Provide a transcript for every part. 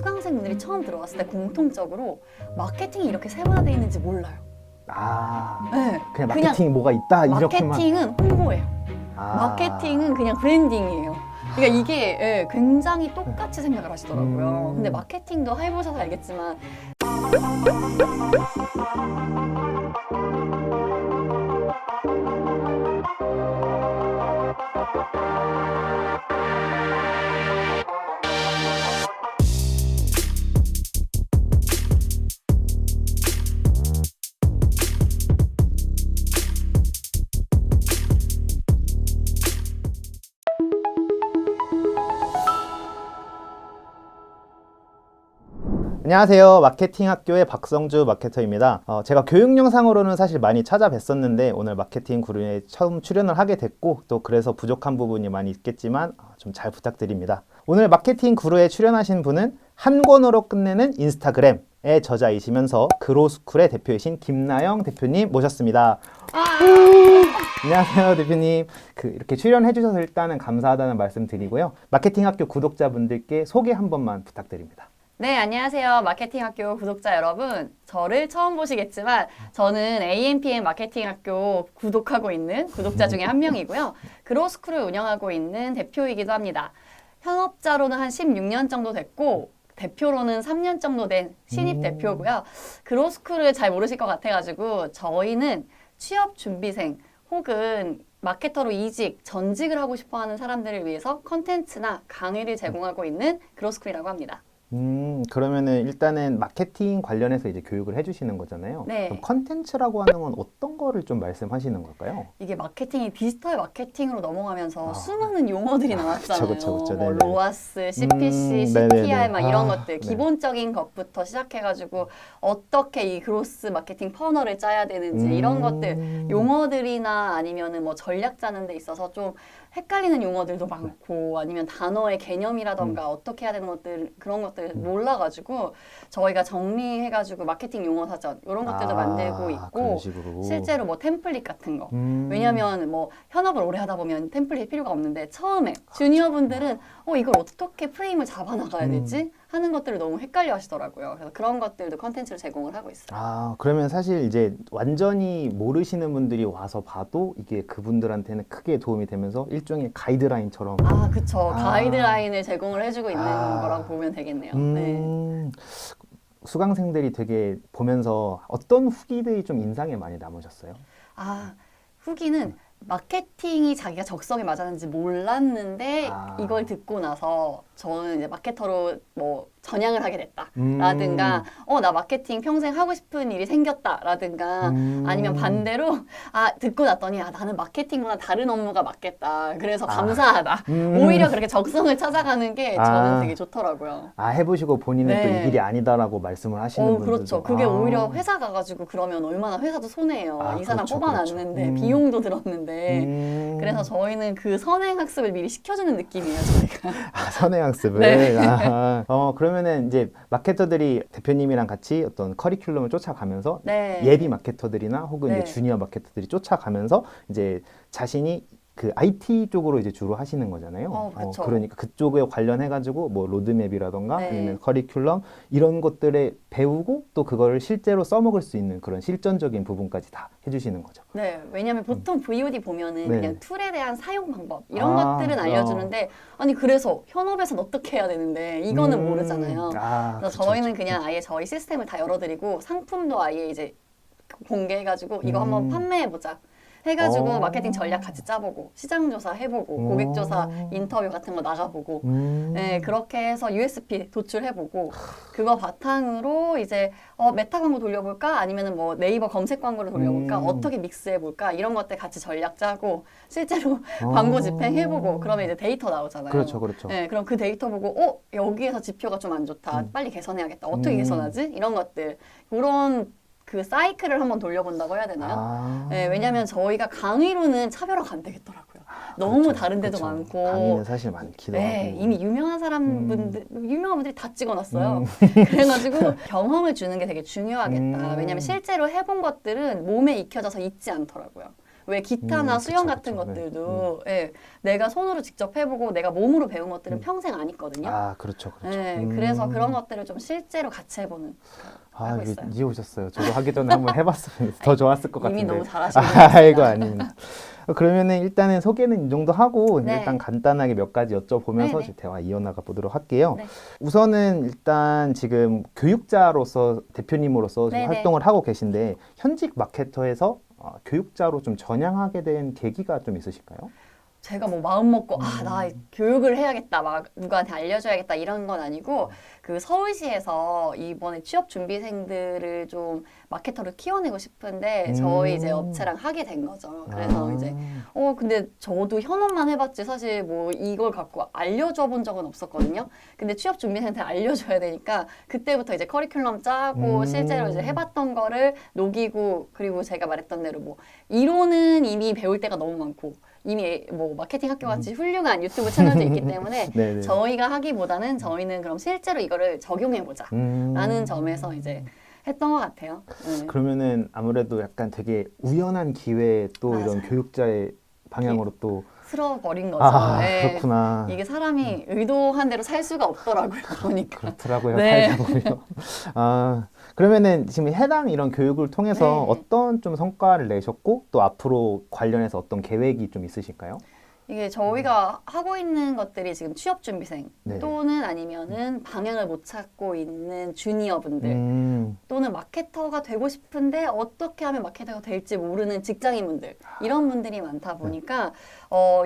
수강생분들이 처음 들어왔을 때 공통적으로 마케팅이 이렇게 세분화되어 있는지 몰라요. 네. 그냥 마케팅이 뭐가 있다 이렇게만. 마케팅은 홍보예요. 아. 마케팅은 그냥 브랜딩이에요. 그러니까 이게 굉장히 똑같이 생각을 하시더라고요. 근데 마케팅도 해보셔서 알겠지만 안녕하세요. 마케팅 학교의 박성주 마케터입니다. 제가 교육 영상으로는 사실 많이 찾아뵀었는데 오늘 마케팅 구루에 처음 출연을 하게 됐고 또 그래서 부족한 부분이 많이 있겠지만 좀 잘 부탁드립니다. 오늘 마케팅 구루에 출연하신 분은 한 권으로 끝내는 인스타그램의 저자이시면서 그로스쿨의 대표이신 김나영 대표님 모셨습니다. 안녕하세요 대표님. 이렇게 출연해 주셔서 일단은 감사하다는 말씀 드리고요. 마케팅 학교 구독자분들께 소개 한 번만 부탁드립니다. 네, 안녕하세요. 마케팅학교 구독자 여러분. 저를 처음 보시겠지만 저는 AMPM 마케팅학교 구독하고 있는 구독자 중에 한 명이고요. 그로스쿨을 운영하고 있는 대표이기도 합니다. 현업자로는 한 16년 정도 됐고 대표로는 3년 정도 된 신입 대표고요. 그로스쿨을 잘 모르실 것 같아가지고 저희는 취업 준비생 혹은 마케터로 이직, 전직을 하고 싶어하는 사람들을 위해서 컨텐츠나 강의를 제공하고 있는 그로스쿨이라고 합니다. 그러면은 일단은 마케팅 관련해서 이제 교육을 해주시는 거잖아요. 네. 그럼 컨텐츠라고 하는 건 어떤 거를 좀 말씀하시는 걸까요? 이게 마케팅이 디지털 마케팅으로 넘어가면서 수많은 용어들이 나왔잖아요. 그쵸. 뭐 네네. 로아스, CPC, 네네네. CTR 막 이런 것들 네. 기본적인 것부터 시작해가지고 어떻게 이 그로스 마케팅 퍼널을 짜야 되는지 이런 것들 용어들이나 아니면은 뭐 전략 짜는 데 있어서 좀 헷갈리는 용어들도 많고 아니면 단어의 개념이라던가 어떻게 해야 되는 것들 그런 것들 몰라가지고 저희가 정리해가지고 마케팅 용어 사전 이런 것들도 만들고 있고 그런 식으로. 실제로 뭐 템플릿 같은 거 왜냐면 뭐 현업을 오래 하다 보면 템플릿 필요가 없는데 처음에 주니어분들은 이걸 어떻게 프레임을 잡아나가야 되지? 하는 것들을 너무 헷갈려 하시더라고요. 그래서 그런 것들도 컨텐츠를 제공을 하고 있어요. 그러면 사실 이제 완전히 모르시는 분들이 와서 봐도 이게 그분들한테는 크게 도움이 되면서 일종의 가이드라인처럼. 그쵸. 가이드라인을 제공을 해주고 있는 거라고 보면 되겠네요. 네. 수강생들이 되게 보면서 어떤 후기들이 좀 인상에 많이 남으셨어요? 후기는 마케팅이 자기가 적성에 맞았는지 몰랐는데 이걸 듣고 나서 저는 이제 마케터로 뭐 전향을 하게 됐다 라든가 나 마케팅 평생 하고 싶은 일이 생겼다 라든가 아니면 반대로 듣고 났더니 나는 마케팅보다 다른 업무가 맞겠다 그래서 감사하다 오히려 그렇게 적성을 찾아가는 게 저는 되게 좋더라고요. 해보시고 본인은 네. 또 이 길이 아니다라고 말씀을 하시는 분들도. 그렇죠. 그게 오히려 회사 가가지고 그러면 얼마나 회사도 손해예요. 이 사람 그렇죠, 뽑아놨는데 그렇죠. 비용도 들었는데 그래서 저희는 그 선행학습을 미리 시켜주는 느낌이에요. 저희가. 선행학습을. 네. 그러면은 이제 마케터들이 대표님이랑 같이 어떤 커리큘럼을 쫓아가면서 네. 예비 마케터들이나 혹은 네. 이제 주니어 마케터들이 쫓아가면서 이제 자신이 그 IT 쪽으로 이제 주로 하시는 거잖아요. 그쵸. 그러니까 그쪽에 관련해가지고 뭐 로드맵이라던가 네. 아니면 커리큘럼 이런 것들에 배우고 또 그걸 실제로 써먹을 수 있는 그런 실전적인 부분까지 다 해주시는 거죠. 네, 왜냐면 보통 VOD 보면은 네. 그냥 툴에 대한 사용 방법 이런 것들은 알려주는데 그래서 현업에서는 어떻게 해야 되는데 이거는 모르잖아요. 그래서 그쵸, 저희는 그쵸. 그냥 아예 저희 시스템을 다 열어드리고 상품도 아예 이제 공개해가지고 이거 한번 판매해보자. 해가지고 마케팅 전략 같이 짜보고 시장조사 해보고 고객조사 인터뷰 같은 거 나가보고 네, 그렇게 해서 USP 도출해보고 그거 바탕으로 이제 메타 광고 돌려볼까 아니면은 뭐 네이버 검색 광고를 돌려볼까 어떻게 믹스해볼까 이런 것들 같이 전략 짜고 실제로 광고 집행해보고 그러면 이제 데이터 나오잖아요. 그렇죠. 네, 그럼 그 데이터 보고 여기에서 지표가 좀 안 좋다 빨리 개선해야겠다 어떻게 개선하지 이런 것들 그런 그 사이클을 한번 돌려본다고 해야 되나요? 네, 왜냐하면 저희가 강의로는 차별화가 안 되겠더라고요. 너무 그렇죠, 다른 데도 그렇죠. 많고 강의는 사실 많기도 네, 하고. 이미 유명한 사람분들, 유명한 분들이 다 찍어놨어요. 그래가지고 경험을 주는 게 되게 중요하겠다. 왜냐면 실제로 해본 것들은 몸에 익혀져서 잊지 않더라고요. 왜 기타나 수영 그쵸, 같은 그쵸. 것들도 예, 내가 손으로 직접 해보고 내가 몸으로 배운 것들은 평생 안 있거든요. 아, 그렇죠, 그렇죠. 예, 그래서 그런 것들을 좀 실제로 같이 해보는 아, 하고 이게 있어요. 이제 오셨어요. 저도 하기 전에 한번 해봤으면 더 좋았을 것 이미 같은데. 너무 잘하시고 아이고, 아닙니다. 그러면은 일단은 소개는 이 정도 하고 네. 일단 간단하게 몇 가지 여쭤보면서 네네. 이제 대화 이어나가 보도록 할게요. 네. 우선은 일단 지금 교육자로서 대표님으로서 지금 네네. 활동을 하고 계신데 현직 마케터에서 교육자로 좀 전향하게 된 계기가 좀 있으실까요? 제가 뭐 마음 먹고 나 교육을 해야겠다 막 누구한테 알려줘야겠다 이런 건 아니고 그 서울시에서 이번에 취업 준비생들을 좀 마케터로 키워내고 싶은데 저희 이제 업체랑 하게 된 거죠. 그래서 이제 근데 저도 현업만 해봤지 사실 뭐 이걸 갖고 알려줘 본 적은 없었거든요. 근데 취업 준비생한테 알려줘야 되니까 그때부터 이제 커리큘럼 짜고 실제로 이제 해봤던 거를 녹이고 그리고 제가 말했던 대로 뭐 이론은 이미 배울 때가 너무 많고 이미 뭐 마케팅 학교 같이 훌륭한 유튜브 채널도 있기 때문에 네네. 저희가 하기보다는 저희는 그럼 실제로 이거를 적용해보자 라는 점에서 이제 했던 것 같아요. 그러면은 아무래도 약간 되게 우연한 기회에 또 이런 맞아요. 교육자의 방향으로 또 쓸어버린 거죠. 아, 네. 그렇구나. 이게 사람이 의도한 대로 살 수가 없더라고요. 보니까. 그렇더라고요. 네. 살다 보면. 아, 그러면은 지금 해당 이런 교육을 통해서 네. 어떤 좀 성과를 내셨고 또 앞으로 관련해서 어떤 계획이 좀 있으실까요? 이게 저희가 하고 있는 것들이 지금 취업 준비생 네. 또는 아니면은 방향을 못 찾고 있는 주니어분들 또는 마케터가 되고 싶은데 어떻게 하면 마케터가 될지 모르는 직장인분들 이런 분들이 많다 보니까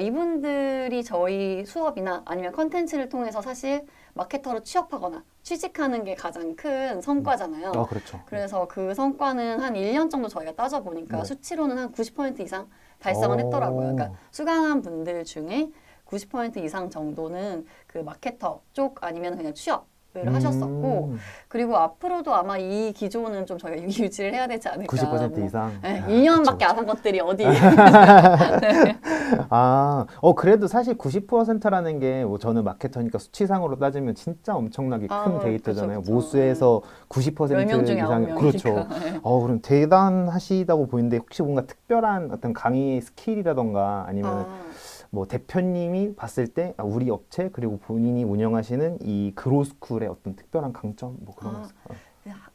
이분들이 저희 수업이나 아니면 컨텐츠를 통해서 사실 마케터로 취업하거나 취직하는 게 가장 큰 성과잖아요. 그렇죠. 그래서 그 성과는 한 1년 정도 저희가 따져보니까 네. 수치로는 한 90% 이상 달성을 했더라고요. 그러니까 오. 수강한 분들 중에 90% 이상 정도는 그 마케터 쪽 아니면 그냥 취업을 하셨었고 그리고 앞으로도 아마 이 기조는 좀 저희가 유지를 해야 되지 않을까. 90% 이상. 네, 아, 1년밖에 그쵸, 안 한 것들이 어디. 그래도 사실 90%라는 게 뭐 저는 마케터니까 수치상으로 따지면 진짜 엄청나게 큰 데이터잖아요. 그쵸. 모수에서 90% 10명 중에 이상 9명이니까. 그렇죠. 그럼 대단하시다고 보이는데 혹시 뭔가 특별한 어떤 강의 스킬이라던가 아니면 뭐 대표님이 봤을 때 우리 업체 그리고 본인이 운영하시는 이 그로스쿨의 어떤 특별한 강점 뭐 그런 거 있을까요?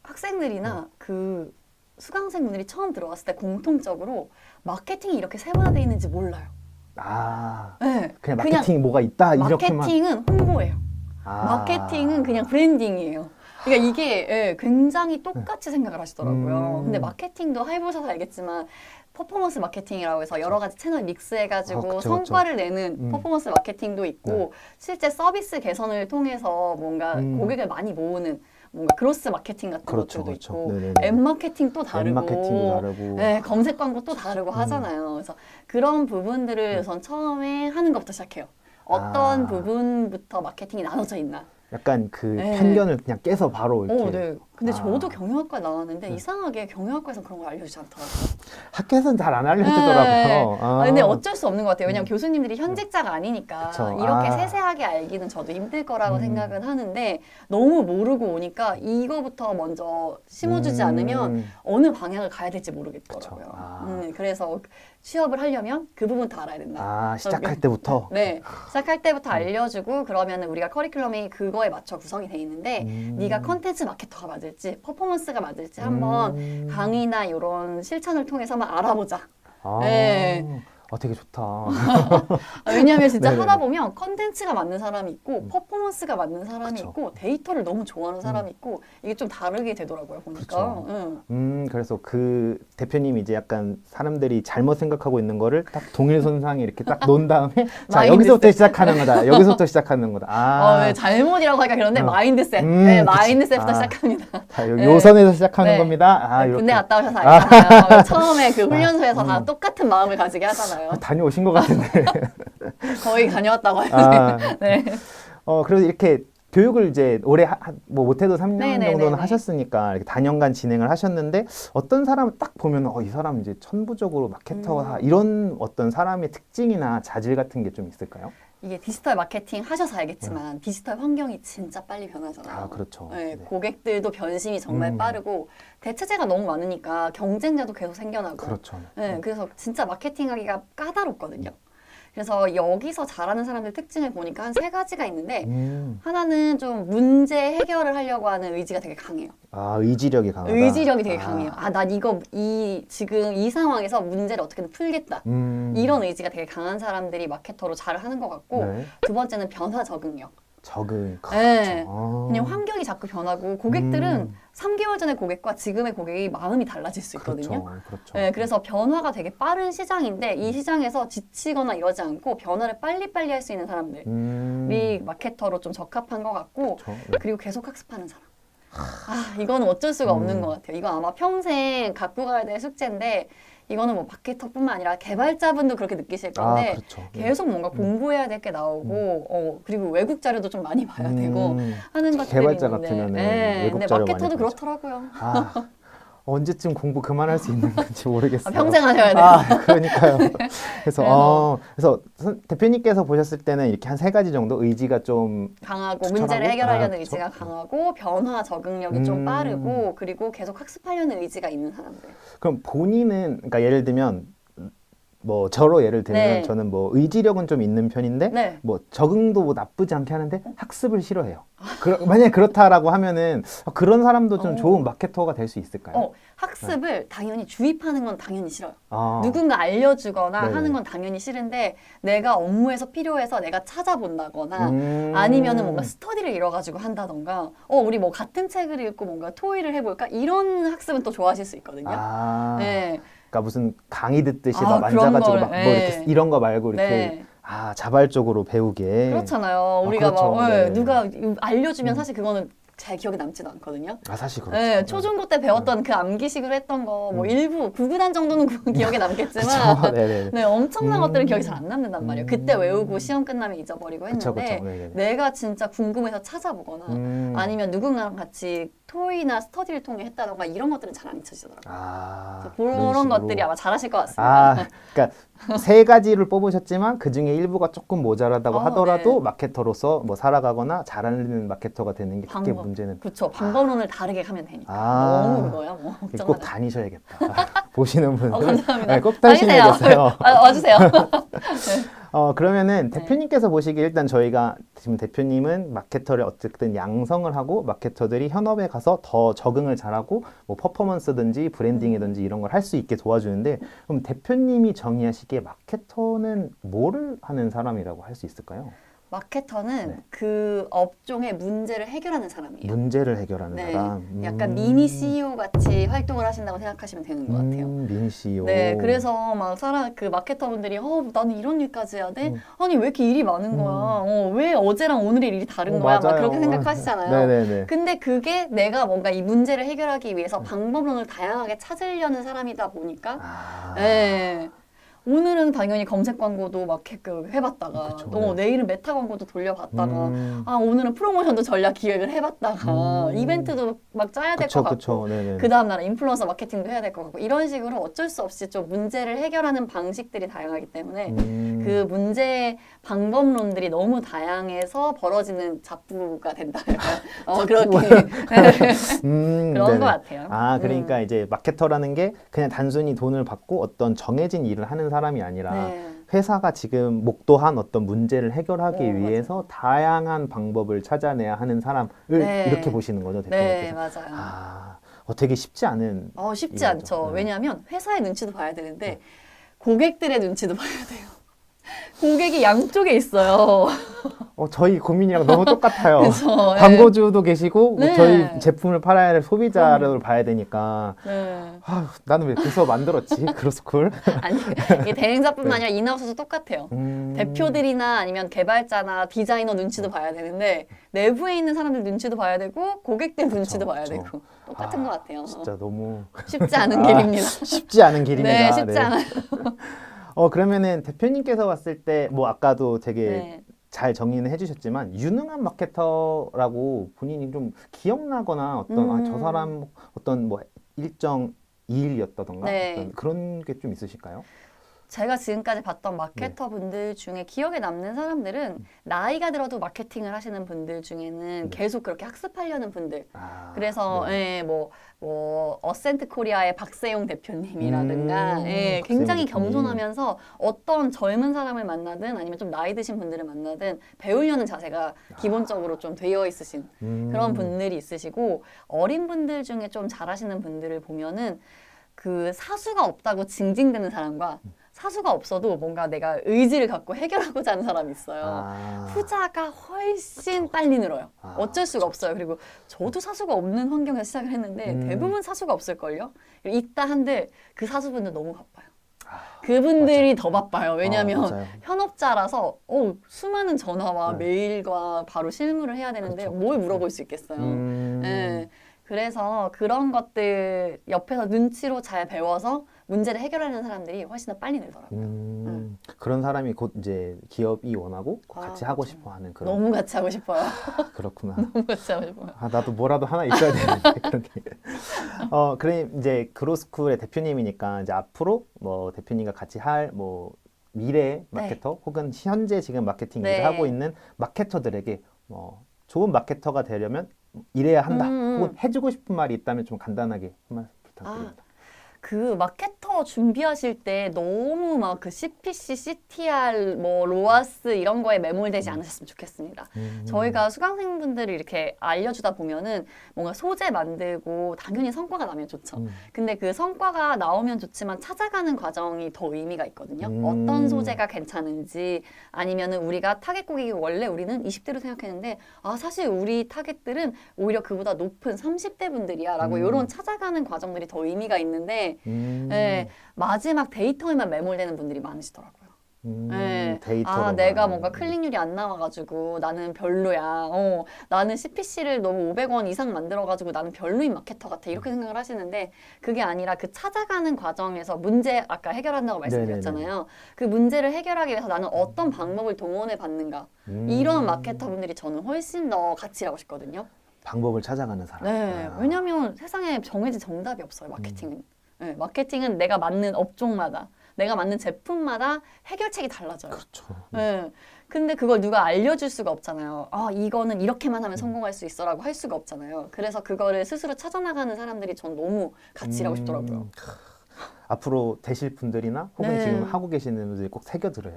학생들이나 그 수강생분들이 처음 들어왔을 때 공통적으로 마케팅이 이렇게 세분화되어 있는지 몰라요. 네, 그냥 마케팅이 뭐가 있다 이렇게만. 마케팅은 홍보예요. 마케팅은 그냥 브랜딩이에요. 그러니까 이게 굉장히 똑같이 생각을 하시더라고요. 근데 마케팅도 해보셔서 알겠지만 퍼포먼스 마케팅이라고 해서 여러 가지 채널 믹스해가지고 그쵸, 성과를 내는 퍼포먼스 마케팅도 있고 실제 서비스 개선을 통해서 뭔가 고객을 많이 모으는 뭔가 그로스 마케팅 같은 것들도 있고 앱 마케팅 또 다르고, 마케팅도 다르고. 네, 검색 광고 또 다르고 하잖아요. 그래서 그런 부분들을 우선 처음에 하는 것부터 시작해요. 어떤 부분부터 마케팅이 나눠져 있나? 약간 그 편견을 그냥 깨서 바로 이렇게. 네. 근데 저도 경영학과 나왔는데 이상하게 경영학과에서 그런 걸 알려주지 않더라고요. 학교에서는 잘 안 알려주더라고요. 근데 어쩔 수 없는 것 같아요. 왜냐면 교수님들이 현직자가 아니니까 그쵸. 이렇게 세세하게 알기는 저도 힘들 거라고 생각은 하는데 너무 모르고 오니까 이거부터 먼저 심어주지 않으면 어느 방향을 가야 될지 모르겠더라고요. 그래서 취업을 하려면 그 부분도 알아야 된다. 시작할 때부터? 네. 시작할 때부터 알려주고 그러면 우리가 커리큘럼이 그거에 맞춰 구성이 돼 있는데 네가 컨텐츠 마케터가 맞을지 퍼포먼스가 맞을지 한번 강의나 이런 실천을 통해서 한번 알아보자. 네. 되게 좋다. 왜냐하면 진짜 하다 보면 컨텐츠가 맞는 사람이 있고 퍼포먼스가 맞는 사람이 있고 데이터를 너무 좋아하는 사람이 있고 이게 좀 다르게 되더라고요 보니까. 그래서 그 대표님이 이제 약간 사람들이 잘못 생각하고 있는 거를 딱 동일선상에 이렇게 딱 놓은 다음에 자 여기서부터 시작하는 거다. 여기서부터 시작하는 거다. 네, 잘못이라고 하기가 그런데 마인드셋. 네, 마인드셋부터 시작합니다. 자, 요 선에서 시작하는 겁니다. 네, 군대 갔다 오셔서 알잖아요. 처음에 그 훈련소에서 다 똑같은 마음을 가지게 하잖아요. 다녀오신 것 같은데. 거의 다녀왔다고 하는데. 네. 그래서 이렇게 교육을 이제 올해 뭐 못해도 3년 네네네네. 정도는 하셨으니까 이렇게 다년간 진행을 하셨는데 어떤 사람을 딱 보면 이 사람 이제 천부적으로 마케터가 이런 어떤 사람의 특징이나 자질 같은 게 좀 있을까요? 이게 디지털 마케팅 하셔서 알겠지만 디지털 환경이 진짜 빨리 변하잖아요. 아, 그렇죠. 네, 네. 고객들도 변심이 정말 빠르고 대체제가 너무 많으니까 경쟁자도 계속 생겨나고. 그렇죠. 네, 그래서 진짜 마케팅하기가 까다롭거든요. 그래서 여기서 잘하는 사람들 특징을 보니까 한 3가지가 있는데 하나는 좀 문제 해결을 하려고 하는 의지가 되게 강해요. 아, 의지력이 강하다. 의지력이 되게 강해요. 아, 난 지금 이 상황에서 문제를 어떻게든 풀겠다. 이런 의지가 되게 강한 사람들이 마케터로 잘 하는 것 같고, 네. 두 번째는 변화 적응력. 적응. 네. 아. 그냥 환경이 자꾸 변하고, 고객들은 3개월 전의 고객과 지금의 고객이 마음이 달라질 수 있거든요. 그렇죠. 그렇죠. 네, 그래서 변화가 되게 빠른 시장인데, 이 시장에서 지치거나 이러지 않고 변화를 빨리빨리 할 수 있는 사람들이 마케터로 좀 적합한 것 같고, 그렇죠. 네. 그리고 계속 학습하는 사람. 아, 이거는 어쩔 수가 없는 것 같아요. 이거 아마 평생 갖고 가야 될 숙제인데, 이거는 뭐 마케터뿐만 아니라 개발자분도 그렇게 느끼실 건데, 아, 그렇죠. 네. 계속 뭔가 공부해야 될 게 나오고, 그리고 외국 자료도 좀 많이 봐야 되고 하는 것들이 개발자 있는데, 같으면은 네, 외국 근데 자료 마케터도 많이 보죠. 그렇더라고요. 아, 언제쯤 공부 그만할 수 있는 건지 모르겠어요. 평생 하셔야 돼요. 아, 그러니까요. 그래서 대표님께서 보셨을 때는 이렇게 한 3가지 정도 의지가 좀 강하고 추천하고? 문제를 해결하려는 아, 의지가 강하고 변화 적응력이 좀 빠르고 그리고 계속 학습하려는 의지가 있는 사람들. 그럼 본인은 그러니까 예를 들면 뭐 저로 예를 들면 네. 저는 뭐 의지력은 좀 있는 편인데 네. 뭐 적응도 뭐 나쁘지 않게 하는데 학습을 싫어해요. 만약에 그렇다라고 하면은 그런 사람도 좀 좋은 마케터가 될 수 있을까요? 학습을 당연히 주입하는 건 당연히 싫어요. 아, 누군가 알려주거나 네네. 하는 건 당연히 싫은데 내가 업무에서 필요해서 내가 찾아본다거나 아니면은 뭔가 스터디를 이뤄가지고 한다던가 우리 뭐 같은 책을 읽고 뭔가 토의를 해볼까 이런 학습은 또 좋아하실 수 있거든요. 아, 네. 그러니까 무슨 강의 듣듯이 아, 막 그런 만져가지고 걸, 막 뭐 네. 이렇게 이런 거 말고 이렇게 네. 자발적으로 배우게. 그렇잖아요. 우리가 그렇죠. 막 네. 누가 알려주면 사실 그거는 제 기억에 남지도 않거든요. 사실 그렇죠. 네, 초중고 때 배웠던 그 암기식으로 했던 거 뭐 일부 구구단 정도는 기억에 남겠지만 그렇죠. 네네. 네, 엄청난 것들은 기억이 잘 안 남는단 말이에요. 그때 외우고 시험 끝나면 잊어버리고 했는데 그쵸. 네네네. 내가 진짜 궁금해서 찾아보거나 아니면 누군가랑 같이 토의나 스터디를 통해 했다던가 이런 것들은 잘 안 잊혀지더라고요. 아, 그런 식으로. 것들이 아마 잘하실 것 같습니다. 그러니까 3가지를 뽑으셨지만 그 중에 일부가 조금 모자라다고 하더라도 네. 마케터로서 뭐 살아가거나 잘하는 마케터가 되는 게 크게 문제는. 그렇죠. 방법론을 다르게 하면 되니까. 너무 그거야. 뭐 꼭 걱정하지 다니셔야겠다. 보시는 분들. 감사합니다. 네, 꼭 다니셔야겠어요. 와주세요. 그러면은 대표님께서 보시기에 일단 저희가 지금 대표님은 마케터를 어쨌든 양성을 하고 마케터들이 현업에 가서 더 적응을 잘하고 뭐 퍼포먼스든지 브랜딩이든지 이런 걸 할 수 있게 도와주는데 그럼 대표님이 정의하시기에 마케터는 뭐를 하는 사람이라고 할 수 있을까요? 마케터는 네. 그 업종의 문제를 해결하는 사람이에요. 문제를 해결하는 네. 사람. 약간 미니 CEO 같이 활동을 하신다고 생각하시면 되는 것 같아요. 미니 CEO. 네, 그래서 막 그 마케터분들이 나는 이런 일까지 해야 돼? 아니 왜 이렇게 일이 많은 거야? 왜 어제랑 오늘의 일이 다른 거야? 막 맞아요. 그렇게 생각하시잖아요. 네네네. 근데 그게 내가 뭔가 이 문제를 해결하기 위해서 방법론을 다양하게 찾으려는 사람이다 보니까 네. 오늘은 당연히 검색 광고도 막 해봤다가 그쵸, 또 네. 내일은 메타 광고도 돌려봤다가 오늘은 프로모션도 전략 기획을 해봤다가 이벤트도 막 짜야 될 것 같고 네네. 그 다음 날 인플루언서 마케팅도 해야 될 것 같고 이런 식으로 어쩔 수 없이 좀 문제를 해결하는 방식들이 다양하기 때문에 그 문제 방법론들이 너무 다양해서 벌어지는 잡부가 된다. 그렇게 그런 네네. 것 같아요. 그러니까 이제 마케터라는 게 그냥 단순히 돈을 받고 어떤 정해진 일을 하는 사람이 아니라 네. 회사가 지금 목도한 어떤 문제를 해결하기 맞아요. 위해서 다양한 방법을 찾아내야 하는 사람을 네. 이렇게 보시는 거죠, 네, 대표님께서. 맞아요. 되게 쉽지 않은 쉽지 일이죠. 않죠. 네. 왜냐하면 회사의 눈치도 봐야 되는데 고객들의 눈치도 봐야 돼요. 고객이 양쪽에 있어요. 저희 고민이랑 너무 똑같아요. 그래서, 광고주도 계시고 네. 저희 제품을 팔아야 할 소비자를 봐야 되니까 네. 나는 왜 그 수업 만들었지? 그로스쿨? 아니 이게 대행사뿐만 아니라 인하우스도 똑같아요. 대표들이나 아니면 개발자나 디자이너 눈치도 봐야 되는데 내부에 있는 사람들 눈치도 봐야 되고 고객들 눈치도 봐야 그쵸. 되고 똑같은 것 같아요. 진짜 너무 쉽지 않은 길입니다. 쉽지 않은 길입니다. 네, 쉽지 않아요. 그러면은 대표님께서 봤을 때 뭐 아까도 되게 네. 잘 정리는 해주셨지만 유능한 마케터라고 본인이 좀 기억나거나 어떤 저 사람 어떤 뭐 일정 일이었다던가 네. 어떤 그런 게 좀 있으실까요? 제가 지금까지 봤던 마케터 분들 중에 기억에 남는 사람들은 나이가 들어도 마케팅을 하시는 분들 중에는 계속 그렇게 학습하려는 분들. 그래서 네. 어센트 코리아의 박세용 대표님이라든가 굉장히 박세용 대표님. 겸손하면서 어떤 젊은 사람을 만나든 아니면 좀 나이 드신 분들을 만나든 배우려는 자세가 기본적으로 좀 되어 있으신 그런 분들이 있으시고, 어린 분들 중에 좀 잘하시는 분들을 보면은 그 사수가 없다고 징징대는 사람과 사수가 없어도 뭔가 내가 의지를 갖고 해결하고자 하는 사람이 있어요. 후자가 훨씬 빨리 늘어요. 어쩔 수가 없어요. 그리고 저도 사수가 없는 환경에서 시작을 했는데 대부분 사수가 없을걸요? 있다 한들 그 사수분들 너무 바빠요. 그분들이 더 바빠요. 왜냐하면 맞아요. 현업자라서 수많은 전화와 메일과 바로 실무를 해야 되는데 그렇죠, 뭘 물어볼 수 있겠어요. 음. 그래서 그런 것들 옆에서 눈치로 잘 배워서 문제를 해결하는 사람들이 훨씬 더 빨리 늘더라고요. 그런 사람이 곧 이제 기업이 원하고 같이 하고 맞아요. 싶어 하는 그런. 너무 같이 하고 싶어요. 그렇구나. 너무 같이 하고 싶어요. 나도 뭐라도 하나 있어야 되는데 그런 게. 그래 이제 그로스쿨의 대표님이니까 이제 앞으로 뭐 대표님과 같이 할 뭐 미래 마케터 혹은 현재 지금 마케팅 일을 하고 있는 마케터들에게 좋은 마케터가 되려면 이래야 한다. 혹은 해주고 싶은 말이 있다면 좀 간단하게 한 말씀 부탁드립니다. 그 마케터 준비하실 때 너무 막 그 CPC, CTR, 뭐 로아스 이런 거에 매몰되지 않으셨으면 좋겠습니다. 저희가 수강생분들을 이렇게 알려주다 보면은 뭔가 소재 만들고 당연히 성과가 나면 좋죠. 근데 그 성과가 나오면 좋지만 찾아가는 과정이 더 의미가 있거든요. 어떤 소재가 괜찮은지, 아니면은 우리가 타겟 고객이 원래 우리는 20대로 생각했는데 사실 우리 타겟들은 오히려 그보다 높은 30대 분들이야 라고 이런 찾아가는 과정들이 더 의미가 있는데 마지막 데이터에만 매몰되는 분들이 많으시더라고요. 데이터로만. 내가 뭔가 클릭률이 안 나와가지고 나는 별로야. 나는 CPC를 너무 500원 이상 만들어가지고 나는 별로인 마케터 같아. 이렇게 생각을 하시는데 그게 아니라 그 찾아가는 과정에서 문제 아까 해결한다고 말씀드렸잖아요. 그 문제를 해결하기 위해서 나는 어떤 방법을 동원해 받는가. 이런 마케터 분들이 저는 훨씬 더 같이 일하고 싶거든요. 방법을 찾아가는 사람. 왜냐하면 세상에 정해진 정답이 없어요. 마케팅은. 마케팅은 내가 맞는 업종마다, 내가 맞는 제품마다 해결책이 달라져요. 그렇죠. 근데 그걸 누가 알려줄 수가 없잖아요. 이거는 이렇게만 하면 성공할 수 있어라고 할 수가 없잖아요. 그래서 그거를 스스로 찾아나가는 사람들이 전 너무 같이 일하고 싶더라고요. 앞으로 되실 분들이나 혹은 지금 하고 계시는 분들이 꼭 새겨들어요.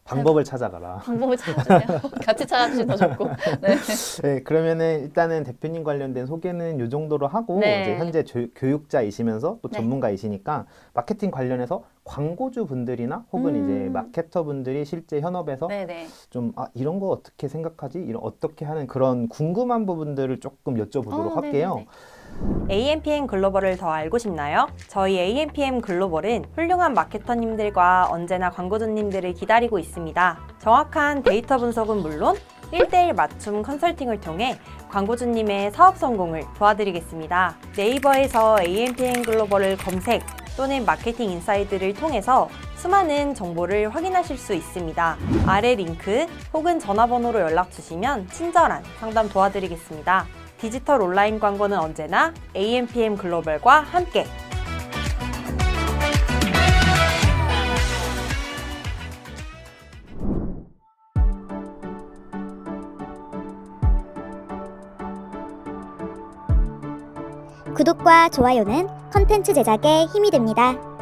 방법을 찾아가라. 방법을 찾아주세요. 같이 찾아주시면 더 좋고. 그러면은 일단은 대표님 관련된 소개는 이 정도로 하고 이제 현재 교육자이시면서 또 전문가이시니까 마케팅 관련해서 광고주 분들이나 혹은 이제 마케터 분들이 실제 현업에서 좀 이런 거 어떻게 생각하지? 어떻게 하는 그런 궁금한 부분들을 조금 여쭤보도록 할게요. AMPM 글로벌을 더 알고 싶나요? 저희 AMPM 글로벌은 훌륭한 마케터님들과 언제나 광고주님들을 기다리고 있습니다. 정확한 데이터 분석은 물론 1:1 맞춤 컨설팅을 통해 광고주님의 사업 성공을 도와드리겠습니다. 네이버에서 AMPM 글로벌을 검색 또는 마케팅 인사이드를 통해서 수많은 정보를 확인하실 수 있습니다. 아래 링크 혹은 전화번호로 연락 주시면 친절한 상담 도와드리겠습니다. 디지털 온라인 광고는 언제나 AMPM 글로벌과 함께. 구독과 좋아요는 컨텐츠 제작에 힘이 됩니다.